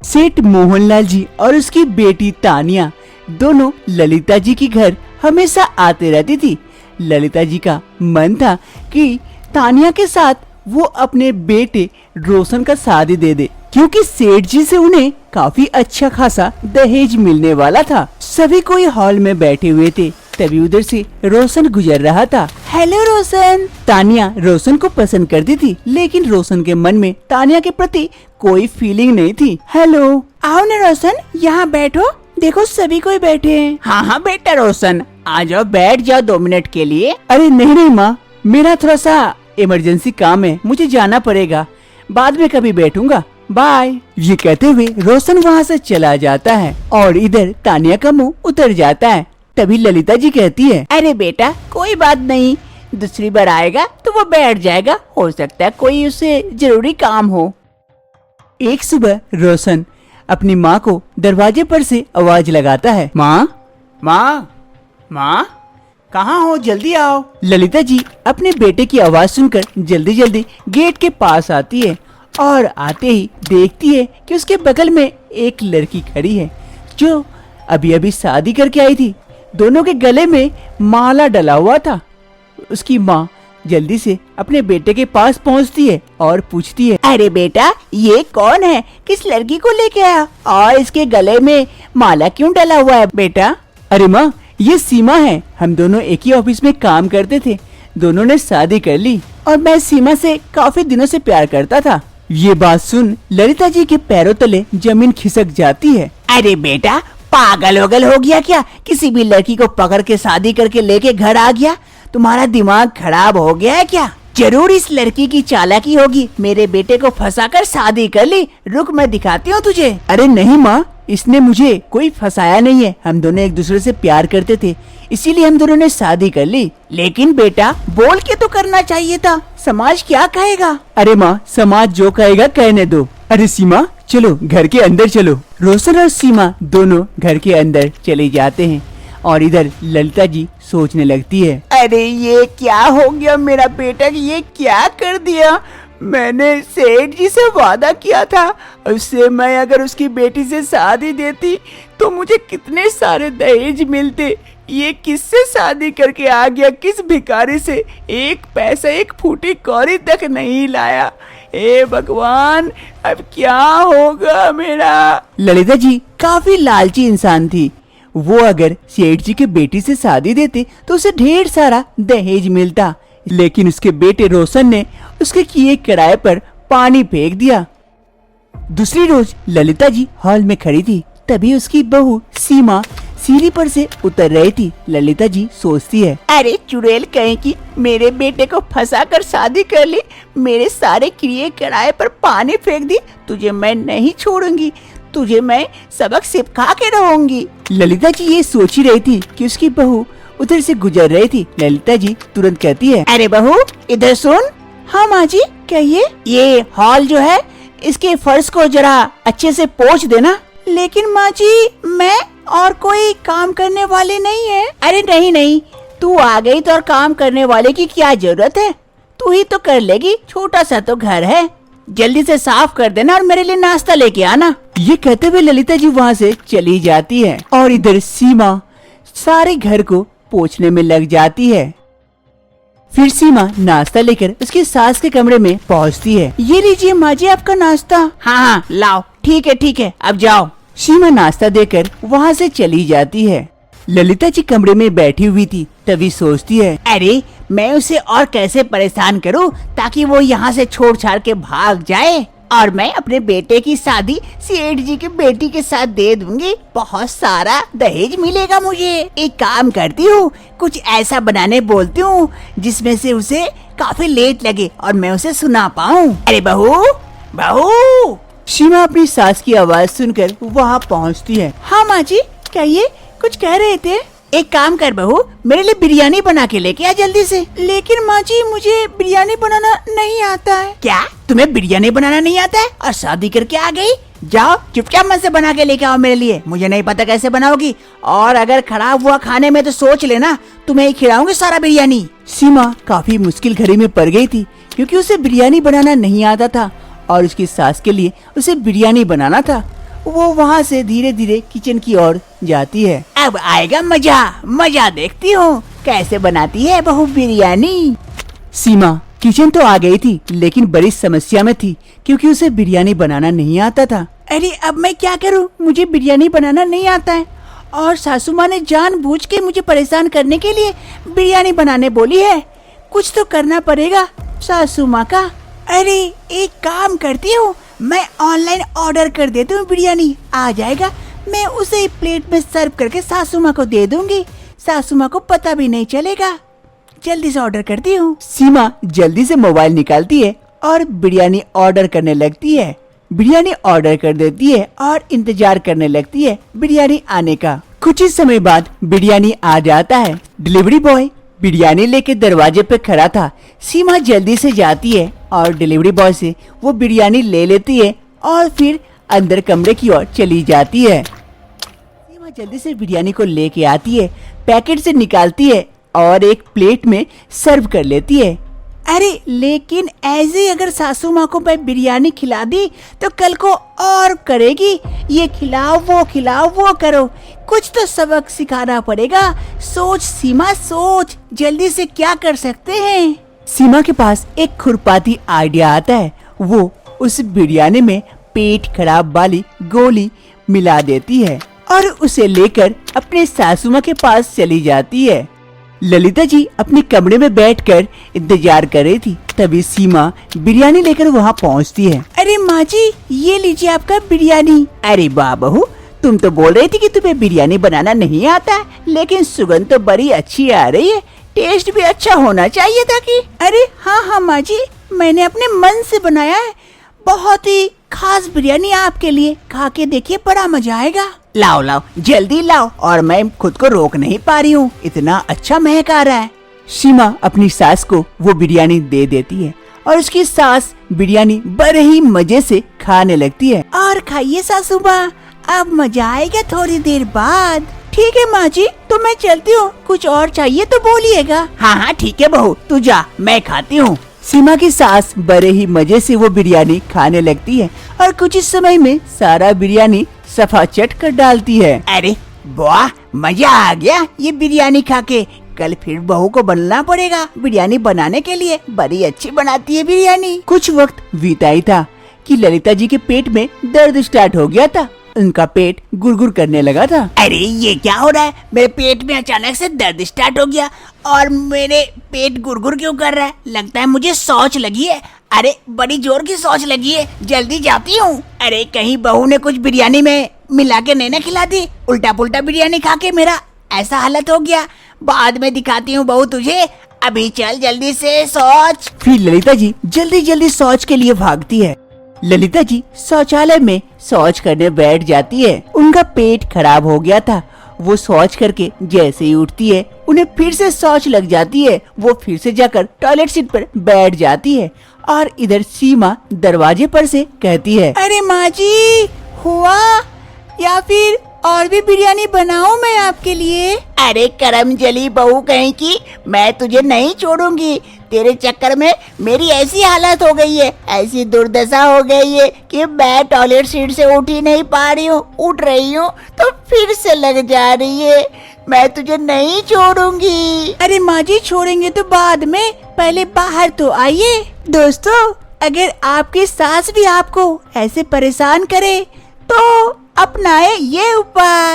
सेठ मोहनलाल जी और उसकी बेटी तानिया दोनों ललिता जी के घर हमेशा आते रहती थी। ललिता जी का मन था कि तानिया के साथ वो अपने बेटे रोशन का शादी दे दे, क्योंकि सेठ जी से उन्हें काफी अच्छा खासा दहेज मिलने वाला था। सभी कोई हॉल में बैठे हुए थे, तभी उधर से रोशन गुजर रहा था। हेलो रोशन। तानिया रोशन को पसंद करती थी, लेकिन रोशन के मन में तानिया के प्रति कोई फीलिंग नहीं थी। हेलो। आओ ना रोशन, यहाँ बैठो, देखो सभी कोई बैठे हैं। हाँ हाँ बेटा रोशन, आ जाओ, बैठ जाओ 2 मिनट के लिए। अरे नहीं माँ, मेरा थोड़ा सा इमरजेंसी काम है, मुझे जाना पड़ेगा, बाद में कभी बैठूंगा, बाय। ये कहते हुए रोशन वहाँ से चला जाता है और इधर तानिया का मुंह उतर जाता है। तभी ललिता जी कहती है, अरे बेटा कोई बात नहीं, दूसरी बार आएगा तो वो बैठ जाएगा, हो सकता है कोई उसे जरूरी काम हो। एक सुबह रोशन अपनी माँ को दरवाजे पर से आवाज लगाता है, माँ माँ माँ कहाँ हो, जल्दी आओ। ललिता जी अपने बेटे की आवाज सुनकर जल्दी जल्दी गेट के पास आती है और आते ही देखती है कि उसके बगल में एक लड़की खड़ी है जो अभी अभी शादी करके आई थी। दोनों के गले में माला डला हुआ था। उसकी माँ जल्दी से अपने बेटे के पास पहुँचती है और पूछती है, अरे बेटा ये कौन है, किस लड़की को लेके आया और इसके गले में माला क्यों डला हुआ है बेटा? अरे माँ ये सीमा है, हम दोनों एक ही ऑफिस में काम करते थे, दोनों ने शादी कर ली और मैं सीमा से काफी दिनों से प्यार करता था। ये बात सुन ललिता जी के पैरों तले जमीन खिसक जाती है। अरे बेटा पागल वगल हो गया क्या, किसी भी लड़की को पकड़ के शादी करके लेके घर आ गया, तुम्हारा दिमाग खराब हो गया है क्या? जरूर इस लड़की की चालाकी होगी, मेरे बेटे को फंसाकर शादी कर ली, रुक मैं दिखाती हूँ तुझे। अरे नहीं माँ, इसने मुझे कोई फंसाया नहीं है, हम दोनों एक दूसरे से प्यार करते थे, इसीलिए हम दोनों ने शादी कर ली। लेकिन बेटा बोल के तो करना चाहिए था, समाज क्या कहेगा? अरे माँ समाज जो कहेगा कहने दो। अरे सीमा चलो घर के अंदर चलो। रोशन और सीमा दोनों घर के अंदर चले जाते हैं और इधर ललिता जी सोचने लगती है, अरे ये क्या हो गया मेरा बेटा, ये क्या कर दिया? मैंने सेठ जी से वादा किया था, उससे मैं अगर उसकी बेटी से शादी देती तो मुझे कितने सारे दहेज मिलते। ये किससे शादी करके आ गया, किस भिखारी से, एक पैसा एक फूटी कौड़ी तक नहीं लाया। ए भगवान अब क्या होगा मेरा? ललिता जी काफी लालची इंसान थी, वो अगर सेठ जी के बेटी से शादी देते तो उसे ढेर सारा दहेज मिलता, लेकिन उसके बेटे रोशन ने उसके किए किराए पर पानी फेंक दिया। दूसरी रोज ललिता जी हॉल में खड़ी थी, तभी उसकी बहू सीमा सीढ़ी पर से उतर रही थी। ललिता जी सोचती है, अरे चुड़ैल कहीं की, मेरे बेटे को फंसा कर शादी कर ली, मेरे सारे किए किराए पर पानी फेंक दी, तुझे मैं नहीं छोड़ूंगी, तुझे मैं सबक सिखा के रहूंगी। ललिता जी ये सोच ही रही थी कि उसकी बहू उधर से गुजर रही थी। ललिता जी तुरंत कहती है, अरे बहू इधर सुन। हाँ माँ जी कहिए। ये हॉल जो है इसके फर्श को जरा अच्छे से पोंछ देना। लेकिन माँ जी मैं और कोई काम करने वाले नहीं है। अरे नहीं नहीं, तू आ गई तो और काम करने वाले की क्या जरूरत है, तू ही तो कर लेगी, छोटा सा तो घर है, जल्दी से साफ कर देना और मेरे लिए नाश्ता लेके आना। ये कहते हुए ललिता जी वहाँ से चली जाती है और इधर सीमा सारे घर को पोंछने में लग जाती है। फिर सीमा नाश्ता लेकर उसकी सास के कमरे में पहुँचती है। ये लीजिए माँ जी आपका नाश्ता। हाँ हाँ लाओ, ठीक है अब जाओ। सीमा नाश्ता देकर वहाँ से चली जाती है। ललिता जी कमरे में बैठी हुई थी, तभी सोचती है, अरे मैं उसे और कैसे परेशान करूँ ताकि वो यहाँ से छोड़ छाड़ के भाग जाए और मैं अपने बेटे की शादी सेठ जी की बेटी के साथ दे दूंगी, बहुत सारा दहेज मिलेगा मुझे। एक काम करती हूँ, कुछ ऐसा बनाने बोलती हूँ जिसमें से उसे काफी लेट लगे और मैं उसे सुना पाऊँ। अरे बहू बहू। सीमा अपनी सास की आवाज सुनकर वहाँ पहुँचती है। हाँ माँ जी कहिए, कुछ कह रहे थे? एक काम कर बहू, मेरे लिए बिरयानी बना के लेके आ जल्दी से। लेकिन माँ जी मुझे बिरयानी बनाना नहीं आता है। क्या तुम्हें बिरयानी बनाना नहीं आता है और शादी करके आ गई? जाओ चुपचाप मन से बना के लेके आओ मेरे लिए, मुझे नहीं पता कैसे बनाओगी, और अगर खराब हुआ खाने में तो सोच लेना तुम्हें ही खिलाऊंगी सारा बिरयानी। सीमा काफी मुश्किल घड़ी में पड़ गई थी क्योंकि उसे बिरयानी बनाना नहीं आता था और उसकी सास के लिए उसे बिरयानी बनाना था। वो वहाँ से धीरे धीरे किचन की ओर जाती है। अब आएगा मजा, मजा देखती हूँ कैसे बनाती है बहू बिरयानी। सीमा किचन तो आ गई थी, लेकिन बड़ी समस्या में थी क्योंकि उसे बिरयानी बनाना नहीं आता था। अरे अब मैं क्या करूं, मुझे बिरयानी बनाना नहीं आता है और सासू माँ ने जानबूझ के मुझे परेशान करने के लिए बिरयानी बनाने बोली है। कुछ तो करना पड़ेगा सासू माँ का। अरे एक काम करती हूँ, मैं ऑनलाइन ऑर्डर कर देती हूँ, बिरयानी आ जाएगा। मैं उसे प्लेट में सर्व करके सासू माँ को दे दूंगी, सासू माँ को पता भी नहीं चलेगा। जल्दी से ऑर्डर करती हूँ। सीमा जल्दी से मोबाइल निकालती है और बिरयानी ऑर्डर करने लगती है। बिरयानी ऑर्डर कर देती है और इंतजार करने लगती है बिरयानी आने का। कुछ ही समय बाद बिरयानी आ जाता है। डिलीवरी बॉय बिरयानी लेके दरवाजे पे खड़ा था। सीमा जल्दी से जाती है और डिलीवरी बॉय से वो बिरयानी ले लेती है और फिर अंदर कमरे की ओर चली जाती है। सीमा जल्दी से बिरयानी को लेके आती है, पैकेट से निकालती है और एक प्लेट में सर्व कर लेती है। अरे लेकिन ऐसे अगर सासू माँ को मैं बिरयानी खिला दी तो कल को और करेगी, ये खिलाओ वो करो। कुछ तो सबक सिखाना पड़ेगा। सोच सीमा सोच, जल्दी से क्या कर सकते हैं। सीमा के पास एक खुरपाती आइडिया आता है। वो उस बिरयानी में पेट खराब वाली गोली मिला देती है और उसे लेकर अपने सासू माँ के पास चली जाती है। ललिता जी अपने कमरे में बैठकर इंतजार कर रही थी। तभी सीमा बिरयानी लेकर वहाँ पहुँचती है। अरे माँ जी, ये लीजिए आपका बिरयानी। अरे वाह बहू, तुम तो बोल रही थी कि तुम्हें बिरयानी बनाना नहीं आता है, लेकिन सुगंध तो बड़ी अच्छी आ रही है। टेस्ट भी अच्छा होना चाहिए था कि। अरे हाँ माँ जी, मैंने अपने मन से बनाया है। बहुत ही खास बिरयानी आपके लिए, खा के देखिए, बड़ा मजा आएगा। लाओ जल्दी लाओ, और मैं खुद को रोक नहीं पा रही हूँ, इतना अच्छा महक आ रहा है। सीमा अपनी सास को वो बिरयानी दे देती है और उसकी सास बिरयानी बड़े ही मजे से खाने लगती है। और खाइए सासू माँ, अब मजा आएगा थोड़ी देर बाद। ठीक है माँ जी, तो मैं चलती हूँ, कुछ और चाहिए तो बोलिएगा। हाँ ठीक है बहू, तू जा, मैं खाती हूँ। सीमा की सास बड़े ही मजे से वो बिरयानी खाने लगती है और कुछ ही समय में सारा बिरयानी सफा चट कर डालती है। अरे वाह, मजा आ गया ये बिरयानी खा के। कल फिर बहू को बनना पड़ेगा बिरयानी बनाने के लिए, बड़ी अच्छी बनाती है बिरयानी। कुछ वक्त बीता ही था कि ललिता जी के पेट में दर्द स्टार्ट हो गया था। उनका पेट गुड़गुड़ करने लगा था। अरे ये क्या हो रहा है, मेरे पेट में अचानक से दर्द स्टार्ट हो गया और मेरे पेट गुड़गुड़ क्यों कर रहा है? लगता है मुझे शौच लगी है। अरे बड़ी जोर की शौच लगी है, जल्दी जाती हूँ। अरे कहीं बहू ने कुछ बिरयानी में मिला के नहीं ना खिला दी, उल्टा पुल्टा बिरयानी खा के मेरा ऐसा हालत हो गया। बाद में दिखाती हूँ बहू तुझे, अभी चल जल्दी से शौच। फिर ललिता जी जल्दी जल्दी शौच के लिए भागती है। ललिता जी शौचालय में शौच करने बैठ जाती है। उनका पेट खराब हो गया था। वो शौच करके जैसे ही उठती है, उन्हें फिर से शौच लग जाती है। वो फिर से जाकर टॉयलेट सीट पर बैठ जाती है और इधर सीमा दरवाजे पर से कहती है, अरे माँ जी, हुआ या फिर और भी बिरयानी बनाऊं मैं आपके लिए? अरे करमजली बहू कहीं की, मैं तुझे नहीं छोड़ूंगी। तेरे चक्कर में मेरी ऐसी हालत हो गई है, ऐसी दुर्दशा हो गई है कि मैं टॉयलेट सीट से उठ ही नहीं पा रही हूँ। उठ रही हूँ तो फिर से लग जा रही है। मैं तुझे नहीं छोड़ूंगी। अरे माँ जी, छोड़ेंगे तो बाद में, पहले बाहर तो आइए। दोस्तों, अगर आपकी सास भी आपको ऐसे परेशान करे तो अपनाए ये उपाय।